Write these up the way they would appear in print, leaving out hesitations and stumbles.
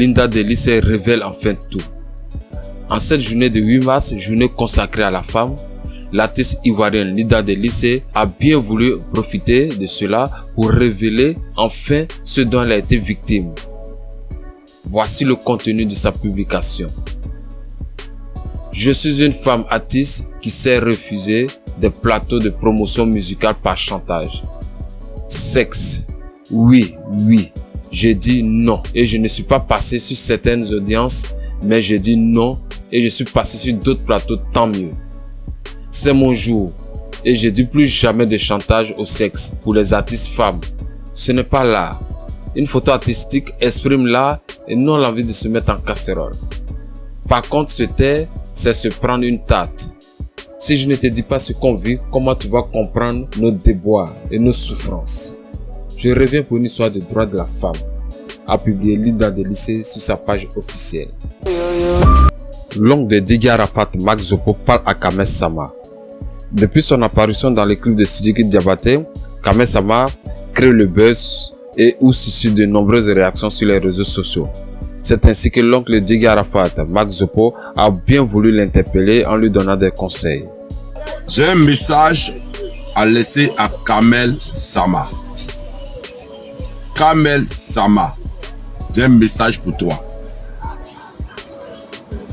Linda de Lycée révèle enfin tout. En cette journée de 8 mars, journée consacrée à la femme, l'artiste ivoirienne Linda de Lycée a bien voulu profiter de cela pour révéler enfin ce dont elle a été victime. Voici le contenu de sa publication. Je suis une femme artiste qui s'est refusée des plateaux de promotion musicale par chantage. Sexe. Oui. J'ai dit non. Et je ne suis pas passé sur certaines audiences, mais j'ai dit non et je suis passé sur d'autres plateaux, tant mieux. C'est mon jour et je dis plus jamais de chantage au sexe pour les artistes femmes. Ce n'est pas l'art. Une photo artistique exprime l'art et non l'envie de se mettre en casserole. Par contre, se taire, c'est se prendre une tarte. Si je ne te dis pas ce qu'on vit, comment tu vas comprendre nos déboires et nos souffrances? Je reviens pour une histoire de droit de la femme, a publié Linda de Lycée sur sa page officielle. L'oncle de Didier Arafat, Marc Zopo, parle à Kamel Sama. Depuis son apparition dans les clips de Sidiki Diabaté, Kamel Sama crée le buzz et où suscite de nombreuses réactions sur les réseaux sociaux. C'est ainsi que l'oncle de Didier Arafat, Marc Zopo, a bien voulu l'interpeller en lui donnant des conseils. J'ai un message à laisser à Kamel Sama. Kamel Sama, j'ai un message pour toi.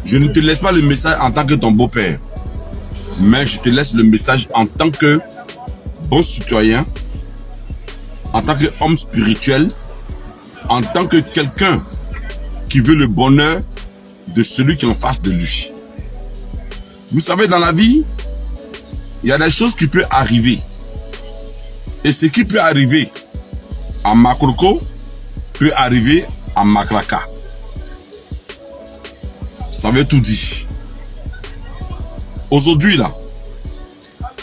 Je ne te laisse pas le message en tant que ton beau-père, mais je te laisse le message en tant que bon citoyen, en tant qu'homme spirituel, en tant que quelqu'un qui veut le bonheur de celui qui est en face de lui. Vous savez, dans la vie, il y a des choses qui peuvent arriver. Et ce qui peut arriver à Makroko peut arriver à Makraka. Ça veut tout dire. Aujourd'hui, là,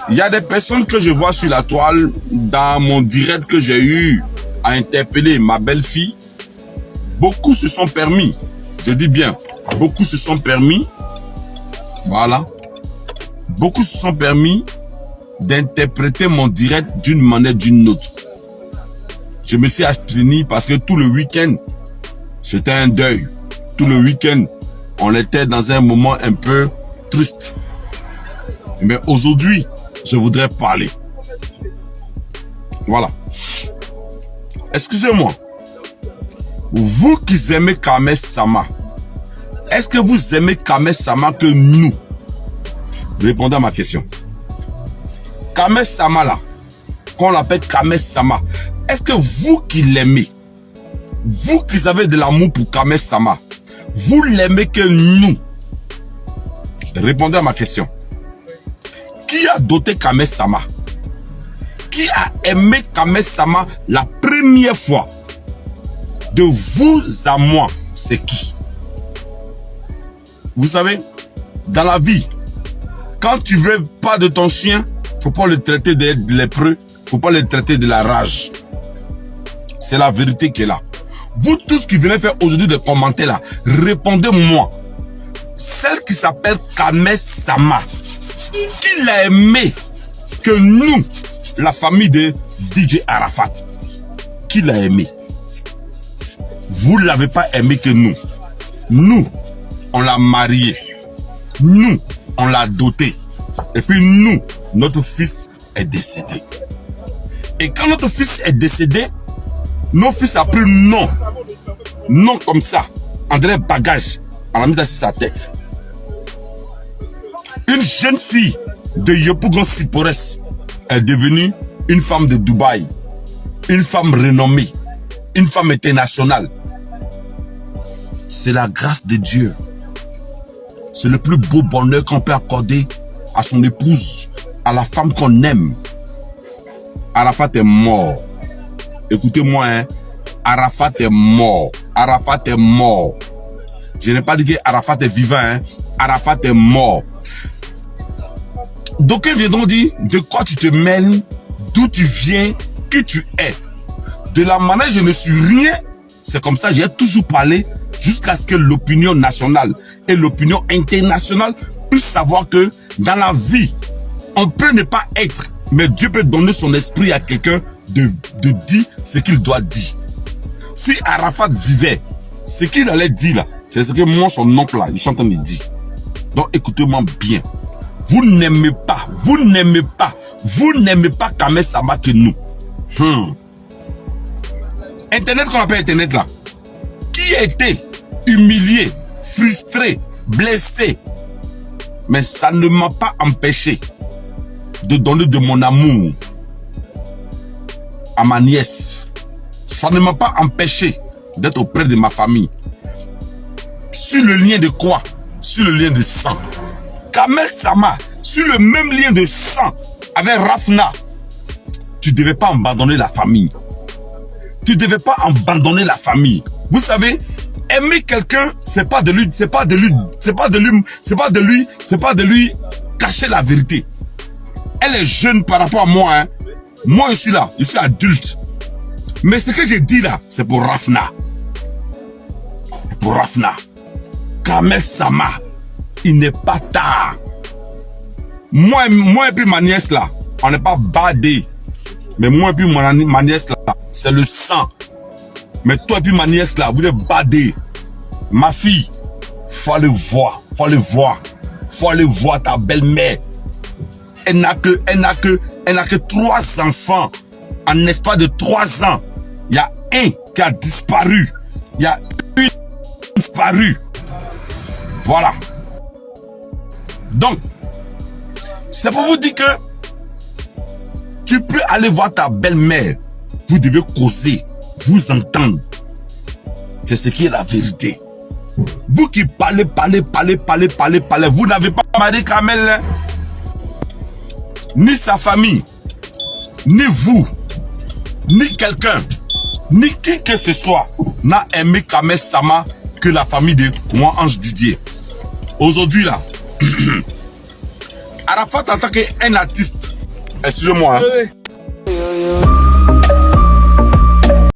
il y a des personnes que je vois sur la toile, dans mon direct que j'ai eu à interpeller ma belle-fille. Beaucoup se sont permis, je dis bien, beaucoup se sont permis, voilà, beaucoup se sont permis d'interpréter mon direct d'une manière ou d'une autre. Je me suis abstenu parce que tout le week-end, c'était un deuil. Tout le week-end, on était dans un moment un peu triste. Mais aujourd'hui, je voudrais parler. Voilà. Excusez-moi. Vous qui aimez Kamel Sama, est-ce que vous aimez Kamel Sama que nous? Répondez à ma question. Kamel Sama là, qu'on l'appelle Kamel Sama, est-ce que vous qui l'aimez, vous qui avez de l'amour pour Kamel Sama, vous l'aimez que nous? Répondez à ma question. Qui a doté Kamel Sama? Qui a aimé Kamel Sama la première fois? De vous à moi, c'est qui? Vous savez, dans la vie, quand tu veux pas de ton chien, faut pas le traiter de lépreux, faut pas le traiter de la rage. C'est la vérité qui est là. Vous tous qui venez faire aujourd'hui des commentaires là, répondez-moi. Celle qui s'appelle Kamel Sama, qui l'a aimé que nous, la famille de DJ Arafat? Qui l'a aimé? Vous ne l'avez pas aimé que nous. Nous, on l'a marié. Nous, on l'a doté. Et puis nous, notre fils est décédé. Et quand notre fils est décédé, notre fils a pris nom. Nom comme ça. André Bagage. On l'a mis sur sa tête. Une jeune fille de Yopougon Sipores est devenue une femme de Dubaï. Une femme renommée. Une femme internationale. C'est la grâce de Dieu. C'est le plus beau bonheur qu'on peut accorder à son épouse, à la femme qu'on aime. Arafat est mort. Écoutez-moi, hein. Arafat est mort. Arafat est mort. Je n'ai pas dit que Arafat est vivant, hein. Arafat est mort. D'aucuns viendront dire de quoi tu te mêles, d'où tu viens, qui tu es. De la manière je ne suis rien, c'est comme ça j'ai toujours parlé jusqu'à ce que l'opinion nationale et l'opinion internationale puissent savoir que dans la vie, on peut ne pas être, mais Dieu peut donner son esprit à quelqu'un de dire ce qu'il doit dire. Si Arafat vivait, Ce qu'il allait dire là, c'est ce que moi, son oncle là, il est en train de dire. Donc écoutez-moi bien. Vous n'aimez pas Kamel Sama que nous. Internet qu'on appelle Internet là, qui a été humilié, frustré, blessé, mais ça ne m'a pas empêché de donner de mon amour à ma nièce. Ça ne m'a pas empêché d'être auprès de ma famille. Sur le lien de quoi? Sur le lien de sang. Kamel Sama, sur le même lien de sang avec Rafna, tu ne devais pas abandonner la famille. Tu ne devais pas abandonner la famille. Vous savez, aimer quelqu'un, c'est pas de lui cacher la vérité. Elle est jeune par rapport à moi, hein. Moi, je suis là, je suis adulte. Mais ce que j'ai dit là, c'est pour Rafna. Pour Rafna. Kamel Sama, il n'est pas tard. Moi et puis ma nièce là, on n'est pas badé. Mais moi et puis ma nièce là, c'est le sang. Mais toi et puis ma nièce là, vous êtes badé. Ma fille, faut aller voir ta belle-mère. Elle n'a que 3 enfants. En espace de 3 ans, il y a un qui a disparu. Il y a une disparue. Voilà. Donc, c'est pour vous dire que tu peux aller voir ta belle-mère. Vous devez causer, vous entendre. C'est ce qui est la vérité. Vous qui parlez, vous n'avez pas marié Kamel, ni sa famille, ni vous, ni quelqu'un, ni qui que ce soit n'a aimé Kamel Sama que la famille de moi, Ange Didier. Aujourd'hui là, Arafat en tant qu'un artiste, excusez-moi, hein,